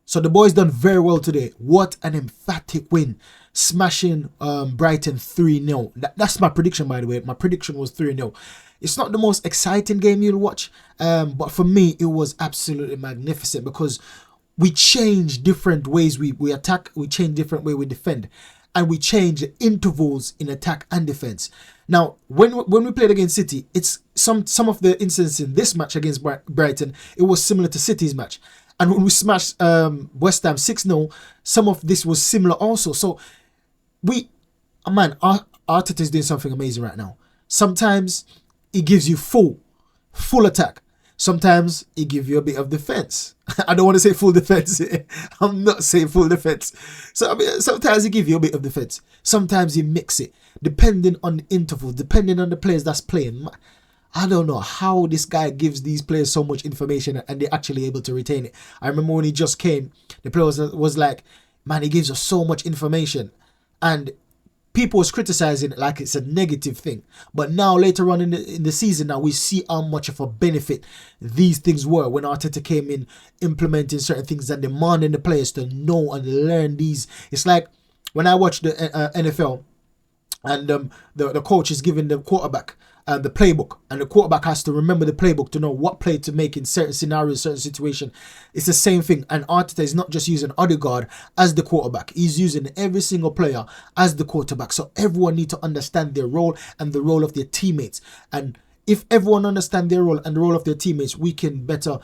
So the boys done very well today. What an emphatic win. Smashing Brighton 3-0. That's my prediction, by the way. My prediction was 3-0. It's not the most exciting game you'll watch, but for me, it was absolutely magnificent because we changed different ways we attack, we change different way we defend, and we change the intervals in attack and defense. Now, when we played against City, it's some of the incidents in this match against Brighton, it was similar to City's match. And when we smashed West Ham 6-0, some of this was similar also. So Arteta is doing something amazing right now. Sometimes it gives you full attack. Sometimes it gives you a bit of defense. I don't want to say full defense. I'm not saying full defense. So sometimes it gives you a bit of defense. Sometimes you mix it, depending on the interval, depending on the players that's playing. I don't know how this guy gives these players so much information and they're actually able to retain it. I remember when he just came, the player was like, man, he gives us so much information. And people was criticizing it like it's a negative thing. But now later on in the season, now we see how much of a benefit these things were when Arteta came in, implementing certain things and demanding the players to know and learn these. It's like when I watch the NFL and the coach is giving the quarterback the playbook, and the quarterback has to remember the playbook to know what play to make in certain scenarios, certain situation. It's the same thing, and Arteta is not just using Odegaard as the quarterback, he's using every single player as the quarterback. So everyone needs to understand their role and the role of their teammates, and if everyone understands their role and the role of their teammates, we can better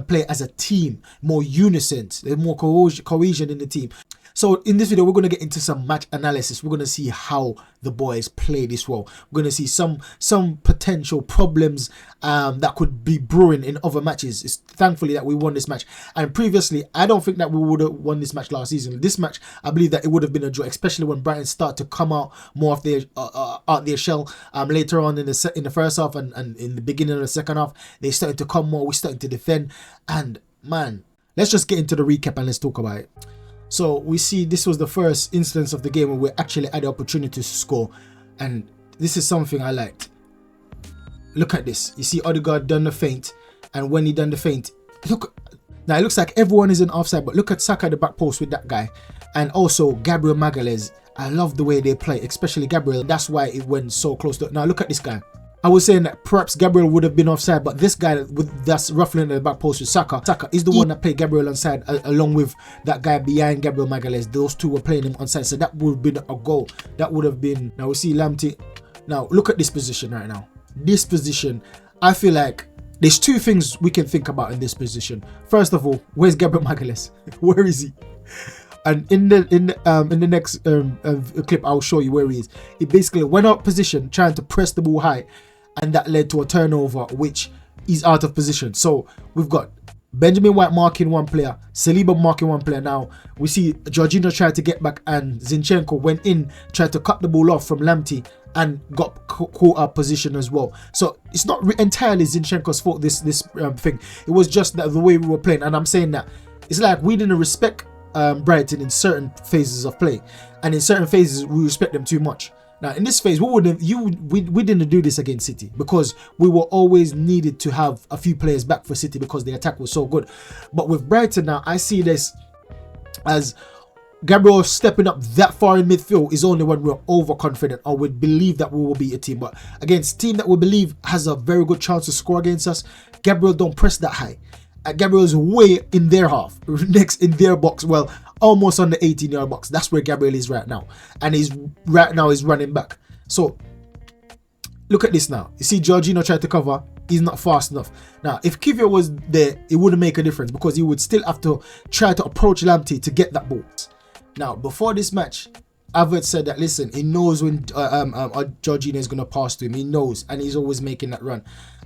play as a team, more unison, more cohesion in the team. So in this video, we're going to get into some match analysis. We're going to see how the boys play this role. We're going to see some potential problems that could be brewing in other matches. It's thankfully that we won this match. And previously, I don't think that we would have won this match last season. This match, I believe that it would have been a draw, especially when Brighton start to come out more of their out their shell later on in the first half and in the beginning of the second half. They started to come more. We started to defend. And man, let's just get into the recap and let's talk about it. So we see this was the first instance of the game where we actually had the opportunity to score, and this is something I liked. Look at this. You see Odegaard done the feint, and when he done the feint, look, now it looks like everyone is in offside, but look at Saka at the back post with that guy, and also Gabriel Magalhaes. I love the way they play, especially Gabriel. That's why it went so close to. Now look at this guy. I was saying that perhaps Gabriel would have been offside, but this guy that's ruffling the back post with Saka is the one that played Gabriel onside along with that guy behind Gabriel Magalhaes. Those two were playing him onside, so that would have been a goal. That would have been. Now we see Lamptey. Now look at this position right now. This position, I feel like there's two things we can think about in this position. First of all, where's Gabriel Magalhaes? Where is he? And in the next clip, I'll show you where he is. He basically went out position, trying to press the ball high, and that led to a turnover, which is out of position. So we've got Benjamin White marking one player, Saliba marking one player. Now we see Jorginho tried to get back, and Zinchenko went in, tried to cut the ball off from Lamptey, and got caught up position as well. So it's not entirely Zinchenko's fault. This thing. It was just that the way we were playing, and I'm saying that it's like we didn't respect Brighton in certain phases of play, and in certain phases we respect them too much. Now in this phase, we didn't do this against City because we were always needed to have a few players back for City because the attack was so good. But with Brighton now, I see this as Gabriel stepping up that far in midfield is only when we're overconfident or we believe that we will be a team. But against a team that we believe has a very good chance to score against us, Gabriel don't press that high. Gabriel's way in their half, next in their box, well, almost on the 18-yard box. That's where Gabriel is right now. And he's running back. So, look at this now. You see Jorginho tried to cover. He's not fast enough. Now, if Kivior was there, it wouldn't make a difference because he would still have to try to approach Lamptey to get that ball. Now, before this match, Havertz said that, listen, he knows when Jorginho is going to pass to him. He knows, and he's always making that run.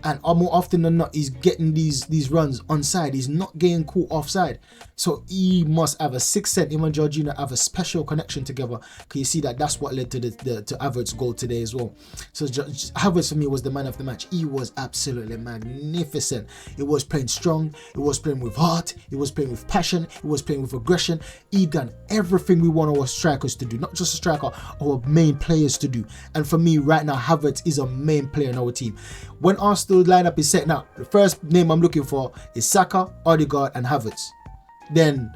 And more often than not, he's getting these runs onside. He's not getting caught offside. So he must have a sixth sense. Him and Jorginho have a special connection together. Because you see that's what led to to Havertz's goal today as well. So Havertz for me was the man of the match. He was absolutely magnificent. He was playing strong. He was playing with heart. He was playing with passion. He was playing with aggression. He done everything we want our strikers to do. Not just a striker, our main players to do. And for me right now, Havertz is a main player in our team. When Arsenal lineup is set now, the first name I'm looking for is Saka, Odegaard and Havertz. Then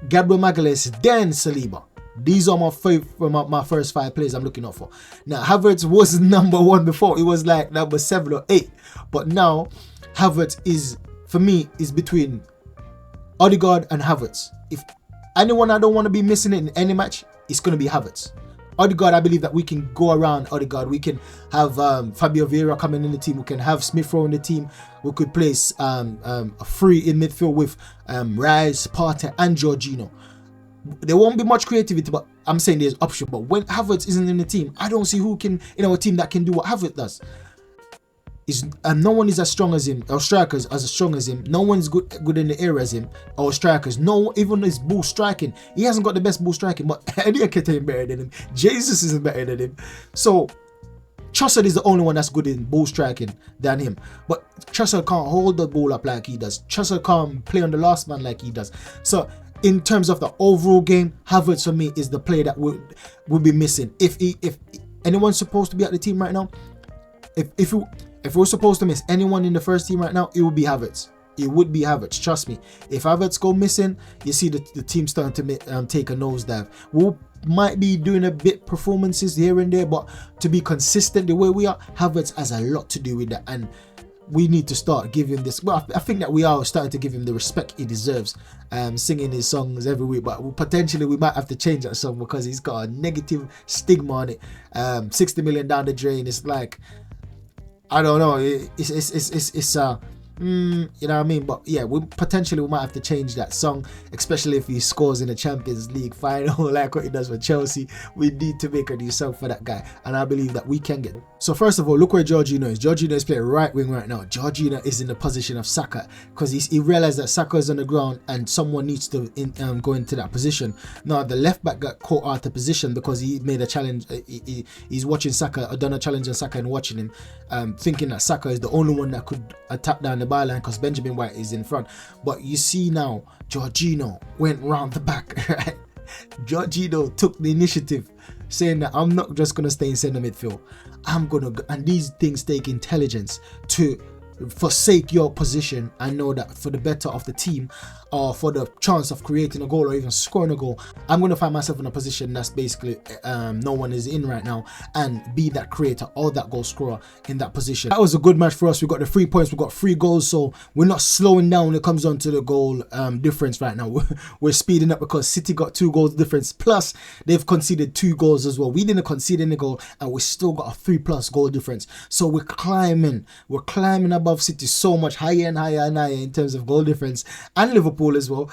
Gabriel Magalhaes, then Saliba. These are my first 5 players I'm looking out for. Now, Havertz was number 1 before. It was like number 7 or 8. But now, Havertz is, for me, is between Odegaard and Havertz. If anyone I don't want to be missing in any match, it's going to be Havertz. Odegaard, I believe that we can go around Odegaard. We can have Fabio Vieira coming in the team. We can have Smith Rowe in the team. We could place a free in midfield with Rice, Partey and Jorginho. There won't be much creativity, but I'm saying there's option. But when Havertz isn't in the team, I don't see who can in our team that can do what Havertz does. No one is as strong as him, or strikers as strong as him. No one's good in the area as him, or strikers. No, even his ball striking, he hasn't got the best ball striking, but Eddie Nketiah is better than him. Jesus is better than him. So Trossard is the only one that's good in ball striking than him. But Trossard can't hold the ball up like he does. Trossard can't play on the last man like he does. So in terms of the overall game, Havertz for me is the player that would be missing. If anyone's supposed to be at the team right now, if we're supposed to miss anyone in the first team right now, it would be Havertz. It would be Havertz. Trust me. If Havertz go missing, you see the team starting to take a nosedive. We might be doing a bit performances here and there, but to be consistent the way we are, Havertz has a lot to do with that, and we need to start giving this. Well, I think that we are starting to give him the respect he deserves, singing his songs every week. But potentially we might have to change that song because he's got a negative stigma on it. 60 million down the drain. It's like, I don't know. It's you know what I mean? But yeah, we might have to change that song, especially if he scores in the Champions League final like what he does for Chelsea. We need to make a new song for that guy, and I believe that we can get it. So first of all, look where Jorginho is. Jorginho is playing right wing right now. Jorginho is in the position of Saka because he realized that Saka is on the ground and someone needs to go into that position. Now the left back got caught out of position because he made a challenge. He's watching Saka, done a challenge on Saka and watching him, thinking that Saka is the only one that could attack down the byline because Benjamin White is in front. But you see now, Jorginho went round the back, right? Jorginho took the initiative, saying that I'm not just going to stay in centre midfield. I'm going to, and these things take intelligence to forsake your position. I know that for the better of the team, or for the chance of creating a goal or even scoring a goal, I'm going to find myself in a position that's basically no one is in right now, and be that creator or that goal scorer in that position. That was a good match for us. We got the 3 points, we got 3 goals, so we're not slowing down when it comes on to the goal difference right now. We're speeding up because City got 2 goals difference, plus they've conceded 2 goals as well. We didn't concede any goal and we still got a 3+ goal difference. So we're climbing above City so much higher and higher and higher in terms of goal difference, and Liverpool as well.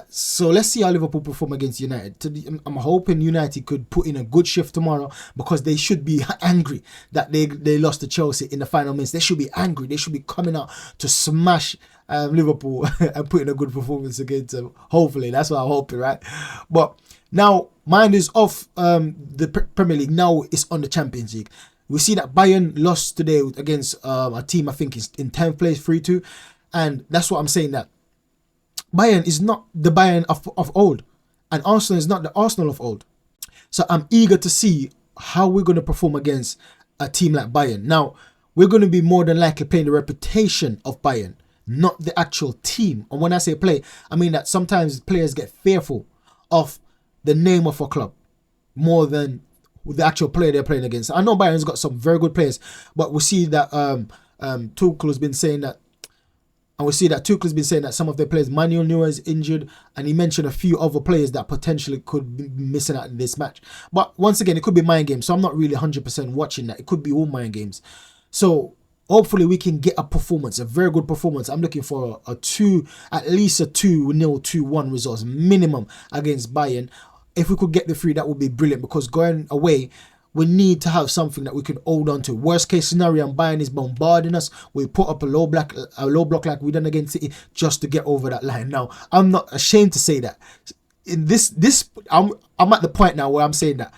So let's see how Liverpool perform against United. I'm hoping United could put in a good shift tomorrow, because they should be angry that they lost to Chelsea in the final minutes. They should be angry. They should be coming out to smash Liverpool and put in a good performance against them. Hopefully, that's what I'm hoping, right? But now mind is off the Premier League. Now it's on the Champions League. We see that Bayern lost today against a team I think is in 10th place, 3-2, and that's what I'm saying, that Bayern is not the Bayern of old, and Arsenal is not the Arsenal of old. So I'm eager to see how we're going to perform against a team like Bayern. Now, we're going to be more than likely playing the reputation of Bayern, not the actual team. And when I say play, I mean that sometimes players get fearful of the name of a club more than the actual player they're playing against. I know Bayern's got some very good players, but we see that Tuchel has been saying that, and we see that Tuchel's been saying that some of their players, Manuel Neuer is injured, and he mentioned a few other players that potentially could be missing out in this match. But once again, it could be mind games, so I'm not really 100% watching that. It could be all mind games. So hopefully we can get a performance, a very good performance. I'm looking for at least a 2-0, 2-1 results minimum against Bayern. If we could get the 3, that would be brilliant, because going away, we need to have something that we can hold on to. Worst case scenario, and Bayern is bombarding us, we put up a low block like we done against City, just to get over that line. Now, I'm not ashamed to say that. In this, I'm at the point now where I'm saying that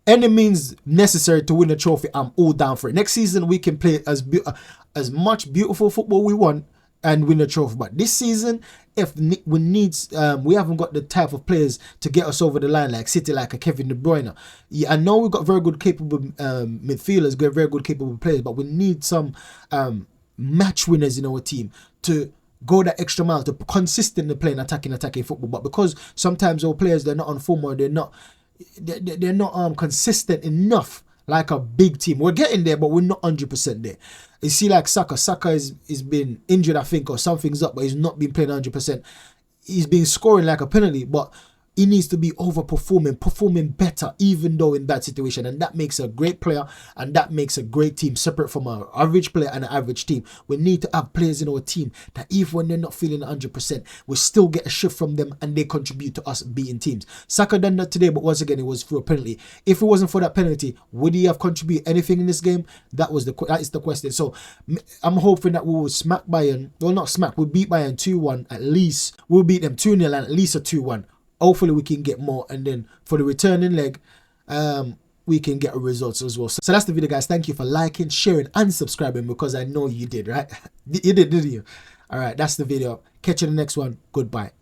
any means necessary to win a trophy, I'm all down for it. Next season, we can play as much beautiful football we want and win a trophy. But this season, if we haven't got the type of players to get us over the line like City, like a Kevin De Bruyne. Yeah, I know we've got very good capable midfielders, very good capable players, but we need some match winners in our team to go that extra mile to consistently playing attacking football. But because sometimes our players, they're not on form, or they're not consistent enough like a big team. We're getting there, but we're not 100% there. You see, like Saka is been injured, I think, or something's up, but he's not been playing 100%. He's been scoring like a penalty, but he needs to be performing better, even though in that situation. And that makes a great player, and that makes a great team, separate from an average player and an average team. We need to have players in our team that even when they're not feeling 100%, we still get a shift from them and they contribute to us beating teams. Saka done that today, but once again, it was for a penalty. If it wasn't for that penalty, would he have contributed anything in this game? That is the question. So I'm hoping that we will smack Bayern. Well, not smack. We'll beat Bayern 2-1 at least. We'll beat them 2-0 and at least a 2-1. Hopefully we can get more, and then for the returning leg, we can get results as well. So that's the video, guys. Thank you for liking, sharing, and subscribing, because I know you did, right? You did, didn't you? All right, that's the video. Catch you in the next one. Goodbye.